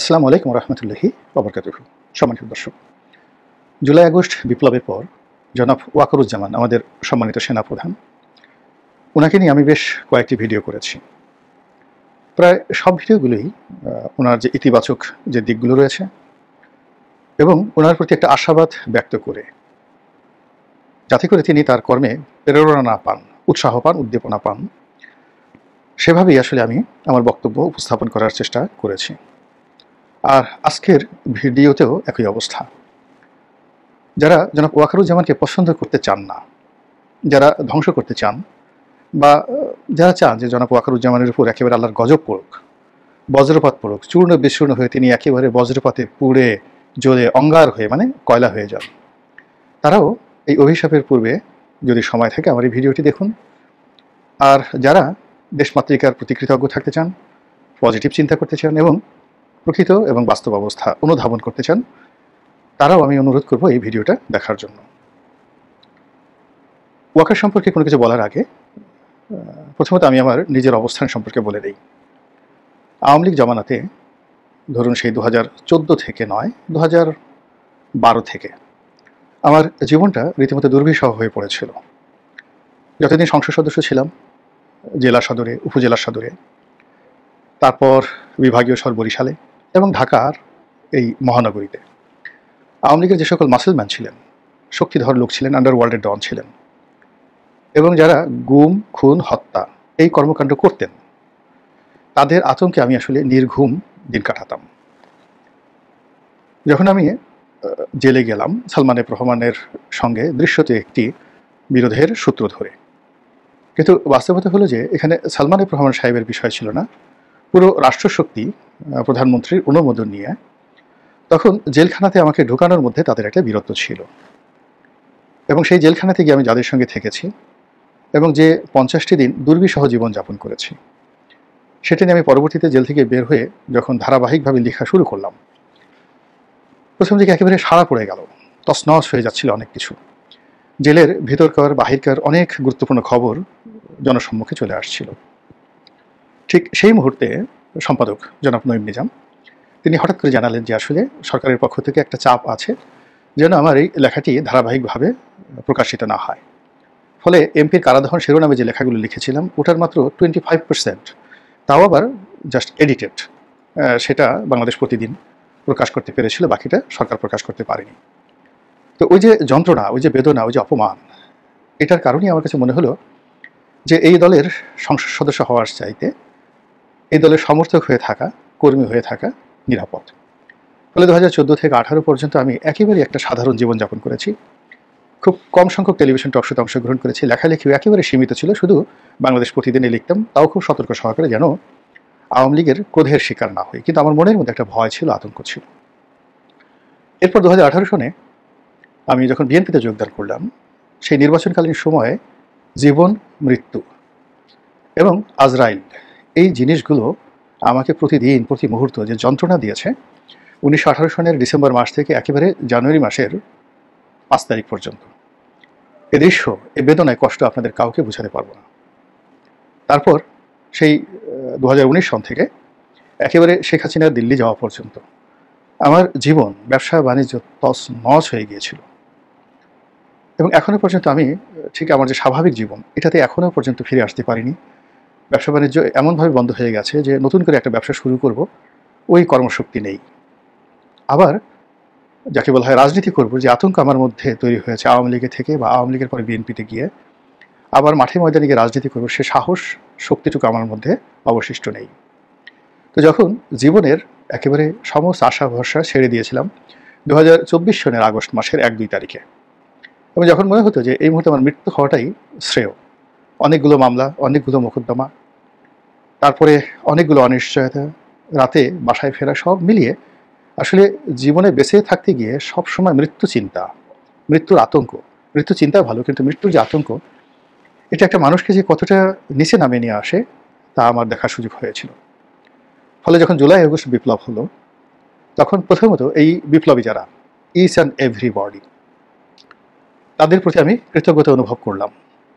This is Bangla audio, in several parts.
আসসালামু আলাইকুম রহমতুল্লাহি ওবরকাতুহু। সম্মানিত দর্শক, জুলাই আগস্ট বিপ্লবের পর জনাব ওয়াকারুজ্জামান আমাদের সম্মানিত সেনাপ্রধান, ওনাকে নিয়ে আমি বেশ কয়েকটি ভিডিও করেছি। প্রায় সব ভিডিওগুলোই ওনার যে ইতিবাচক যে দিকগুলো রয়েছে এবং ওনার প্রতি একটা আশাবাদ ব্যক্ত করে, যাতে করে তিনি তার কর্মে প্রেরণা পান, উৎসাহ পান, উদ্দীপনা পান, সেভাবেই আসলে আমি আমার বক্তব্য উপস্থাপন করার চেষ্টা করেছি। আর আজকের ভিডিওতেও একই অবস্থা। যারা জনাব ওয়াকারুজ্জামানকে পছন্দ করতে চান না, যারা ধ্বংস করতে চান, বা যারা চান যে জনাব ওয়াকারুজ্জামানের উপর একেবারে আল্লাহর গজব পড়ুক, বজ্রপাত পড়ুক, চূর্ণ বিচূর্ণ হয়ে তিনি একেবারে বজ্রপাতে পুড়ে জ্বলে অঙ্গার হয়ে মানে কয়লা হয়ে যান, তারাও এই অভিশাপের পূর্বে যদি সময় থাকে আমার এই ভিডিওটি দেখুন। আর যারা দেশমাতৃকার প্রতি কৃতজ্ঞ থাকতে চান, পজিটিভ চিন্তা করতে চান এবং প্রকৃত এবং বাস্তব অবস্থা অনুধাবন করতে চান, তারাও আমি অনুরোধ করব এই ভিডিওটা দেখার জন্য। ওয়াকার সম্পর্কে কোনো কিছু বলার আগে প্রথমত আমি আমার নিজের অবস্থান সম্পর্কে বলে দিই। আওয়ামী লীগ জমানাতে, ধরুন সেই 2014 থেকে নয়, 2012 থেকে আমার জীবনটা রীতিমতো দুর্বিষহ হয়ে পড়েছিল। যতদিন সংসদ সদস্য ছিলাম, জেলা সদরে, উপজেলা সদরে, তারপর বিভাগীয় শহর বরিশালে এবং ঢাকার এই মহানগরীতে আওয়ামী লীগের যে সকল মাসেলম্যান ছিলেন, শক্তিধর লোক ছিলেন, আন্ডারওয়ার্ল্ডের ডন ছিলেন এবং যারা গুম, খুন, হত্যা এই কর্মকাণ্ড করতেন, তাদের আতঙ্কে আমি আসলে নির্ঘুম দিন কাটাতাম। যখন আমি জেলে গেলাম সালমান এফ রহমানের সঙ্গে দৃশ্যত একটি বিরোধের সূত্র ধরে, কিন্তু বাস্তবতা হলো যে এখানে সালমান এফ রহমান সাহেবের বিষয় ছিল না, পুরো রাষ্ট্রশক্তি প্রধানমন্ত্রীর অনুমোদন নিয়ে তখন জেলখানাতে আমাকে ঢোকানোর মধ্যে তাদের একটা বীরত্ব ছিল। এবং সেই জেলখানাতে গিয়ে আমি যাদের সঙ্গে থেকেছি এবং যে 50টি দিন দুর্বিষহ জীবনযাপন করেছি, সেটা নিয়ে আমি পরবর্তীতে জেল থেকে বের হয়ে যখন ধারাবাহিকভাবে লেখা শুরু করলাম, প্রথম দিকে একেবারে সাড়া পড়ে গেল, তছনছ হয়ে যাচ্ছিল অনেক কিছু। জেলের ভিতরকার বাহিরকার অনেক গুরুত্বপূর্ণ খবর জনসম্মুখে চলে আসছিল। ঠিক সেই মুহূর্তে সম্পাদক জনাব নঈম নিজাম তিনি হঠাৎ করে জানালেন যে আসলে সরকারের পক্ষ থেকে একটা চাপ আছে যেন আমার এই লেখাটি ধারাবাহিকভাবে প্রকাশিত না হয়। ফলে এমপির কারাদহন শিরোনামে যে লেখাগুলো লিখেছিলাম ওটার মাত্র 25%, তাও আবার জাস্ট এডিটেড, সেটা বাংলাদেশ প্রতিদিন প্রকাশ করতে পেরেছিল, বাকিটা সরকার প্রকাশ করতে পারেনি। তো ওই যে যন্ত্রণা, ওই যে বেদনা, ওই যে অপমান, এটার কারণেই আমার কাছে মনে হলো যে এই দলের সংসদ সদস্য হওয়ার চাইতে এই দলের সমর্থক হয়ে থাকা, কর্মী হয়ে থাকা নিরাপদ। ফলে 2014 থেকে 18 পর্যন্ত আমি একেবারেই একটা সাধারণ জীবনযাপন করেছি। খুব কম সংখ্যক টেলিভিশন টক শোতে অংশগ্রহণ করেছি। লেখালেখিও একেবারে সীমিত ছিল, শুধু বাংলাদেশ প্রতিদিনে লিখতাম, তাও খুব সতর্ক সহকারে যেন আওয়ামী লীগের ক্রোধের শিকার না হই। কিন্তু আমার মনের মধ্যে একটা ভয় ছিল, আতঙ্ক ছিল। এরপর 2018 সনে আমি যখন বিএনপিতে যোগদান করলাম, সেই নির্বাচনকালীন সময়ে জীবন, মৃত্যু এবং আজরাইল এই জিনিসগুলো আমাকে প্রতিদিন, প্রতি মুহূর্ত যে যন্ত্রণা দিয়েছে, 1918 সনের ডিসেম্বর মাস থেকে একেবারে জানুয়ারি মাসের 5 তারিখ পর্যন্ত, এ দৃশ্য, এ বেদনায় কষ্ট আপনাদের কাউকে বোঝাতে পারবো না। তারপর সেই 2019 সন থেকে একেবারে শেখ হাসিনার দিল্লি যাওয়া পর্যন্ত আমার জীবন, ব্যবসা বাণিজ্য তছনছ হয়ে গিয়েছিল। এবং এখনও পর্যন্ত আমি ঠিক আমার যে স্বাভাবিক জীবন, এটাতে এখনও পর্যন্ত ফিরে আসতে পারিনি। ব্যবসা বাণিজ্য এমনভাবে বন্ধ হয়ে গেছে যে নতুন করে একটা ব্যবসা শুরু করব, ওই কর্মশক্তি নেই। আবার যাকে বলা হয় রাজনীতি করব, যে আতঙ্ক আমার মধ্যে তৈরি হয়েছে আওয়ামী লীগের থেকে বা আওয়ামী লীগের পরে বিএনপিতে গিয়ে আবার মাঠে ময়দানে গিয়ে রাজনীতি করব, সে সাহস, শক্তিটুকু আমার মধ্যে অবশিষ্ট নেই। তো যখন জীবনের একেবারে সমস্ত আশা ভরসা ছেড়ে দিয়েছিলাম 2024 সনের আগস্ট মাসের 1-2 তারিখে, এবং যখন মনে হতো যে এই মুহূর্তে আমার মৃত্যু হওয়াটাই শ্রেয়, অনেকগুলো মামলা, অনেকগুলো মোকদ্দমা, তারপরে অনেকগুলো অনিশ্চয়তা, রাতে বাসায় ফেরা, সব মিলিয়ে আসলে জীবনে বেঁচে থাকতে গিয়ে সবসময় মৃত্যু চিন্তা, মৃত্যুর আতঙ্ক, মৃত্যু চিন্তা ভালো, কিন্তু মৃত্যুর যে আতঙ্ক, এটা একটা মানুষকে যে কতটা নিচে নামিয়ে নিয়ে আসে তা আমার দেখার সুযোগ হয়েছিল। ফলে যখন জুলাই আগস্ট বিপ্লব হলো, তখন প্রথমত এই বিপ্লবী যারা, ইচ অ্যান্ড এভরিবডি, তাদের প্রতি আমি কৃতজ্ঞতা অনুভব করলাম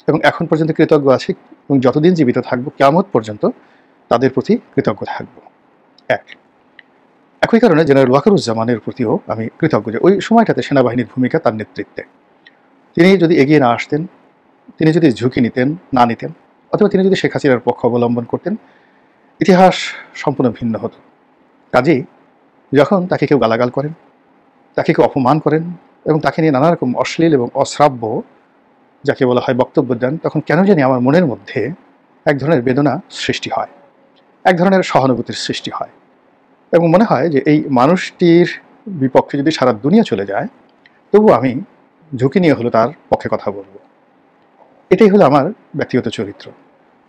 এবং এখন পর্যন্ত কৃতজ্ঞ আছি এবং যতদিন জীবিত থাকবো কিয়ামত পর্যন্ত তাদের প্রতি কৃতজ্ঞ থাকব। এক। এখন একই কারণে জেনারেল ওয়াকারুজ্জামানের প্রতিও আমি কৃতজ্ঞ যে ওই সময়টাতে সেনাবাহিনীর ভূমিকা তার নেতৃত্বে তিনি যদি এগিয়ে না আসতেন, তিনি যদি ঝুঁকি নিতেন না নিতেন, অথবা তিনি যদি শেখ হাসিনার পক্ষ অবলম্বন করতেন, ইতিহাস সম্পূর্ণ ভিন্ন হতো। কাজেই যখন তাকে কেউ গালাগাল করেন, তাকে কেউ অপমান করেন এবং তাকে নিয়ে নানা রকম অশ্লীল এবং অশ্রাব্য যাকে বলা হয় বক্তব্য দেন, তখন কেন জানি আমার মনের মধ্যে এক ধরনের বেদনা সৃষ্টি হয়, এক ধরনের সহানুভূতির সৃষ্টি হয় এবং মনে হয় যে এই মানুষটির বিপক্ষে যদি সারা দুনিয়া চলে যায় তবু আমি ঝুঁকি নিয়ে হলো তার পক্ষে কথা বলবো। এটাই হলো আমার ব্যক্তিগত চরিত্র।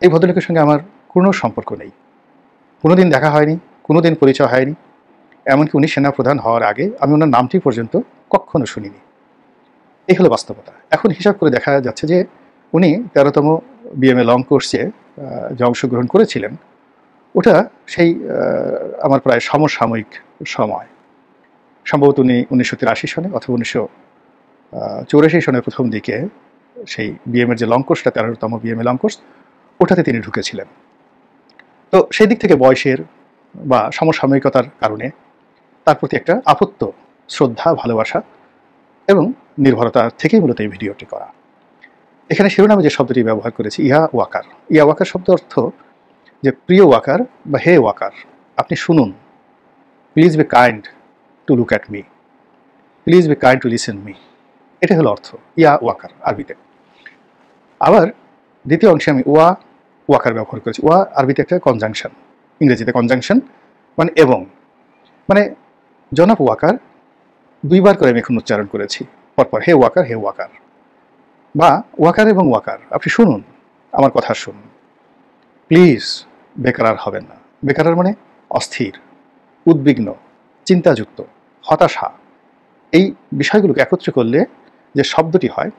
এই ভদ্রলোকের সঙ্গে আমার কোনো সম্পর্ক নেই, কোনোদিন দেখা হয়নি, কোনোদিন পরিচয় হয়নি, এমনকি উনি সেনাপ্রধান হওয়ার আগে আমি ওনার নামটি পর্যন্ত কখনো শুনিনি। এই হলো বাস্তবতা। এখন হিসাব করে দেখা যাচ্ছে যে উনি 13তম বিএমএ লং কোর্সে যে অংশগ্রহণ করেছিলেন ওটা সেই আমার প্রায় সমসাময়িক সময়, সম্ভবত উনি 1983 সনে অথবা 1984 সনের প্রথম দিকে সেই বিএমএর যে লং কোর্সটা 13তম বিএমএ লং কোর্স ওটাতে তিনি ঢুকেছিলেন। তো সেই দিক থেকে বয়সের বা সমসাময়িকতার কারণে তার প্রতি একটা আপত্ত শ্রদ্ধা, ভালোবাসা এবং নির্ভরতা থেকেই মূলত এই ভিডিওটি করা। এখানে শিরোনামে যে শব্দটি ব্যবহার করেছি ইয়া ওয়াকার, ইয়া ওয়াকার শব্দ অর্থ যে প্রিয় ওয়াকার বা হে ওয়াকার, আপনি শুনুন, please be kind to look at me, please be kind to listen me, এটা হলো অর্থ ইয়া ওয়াকার আরবিতে। আবার দ্বিতীয় অংশে আমি ওয়াকার ব্যবহার করেছি। আরবিতে একটা কনজাংশন, ইংরেজিতে কনজাংশন মানে এবং, মানে জনাব ওয়াকার দুইবার করে আমি এখন উচ্চারণ করেছি পরপর, হে ওয়াকার, হে ওয়াকার, বা ওয়াকার এবং ওয়াকার, আপনি শুনুন, আমার কথা শুনুন, প্লিজ বেকার হবেন না। বেকার মানে অস্থির, উদ্বিগ্ন, চিন্তাযুক্ত, হতাশা, এই বিষয়গুলোকে একত্রে করলে যে শব্দটি হয়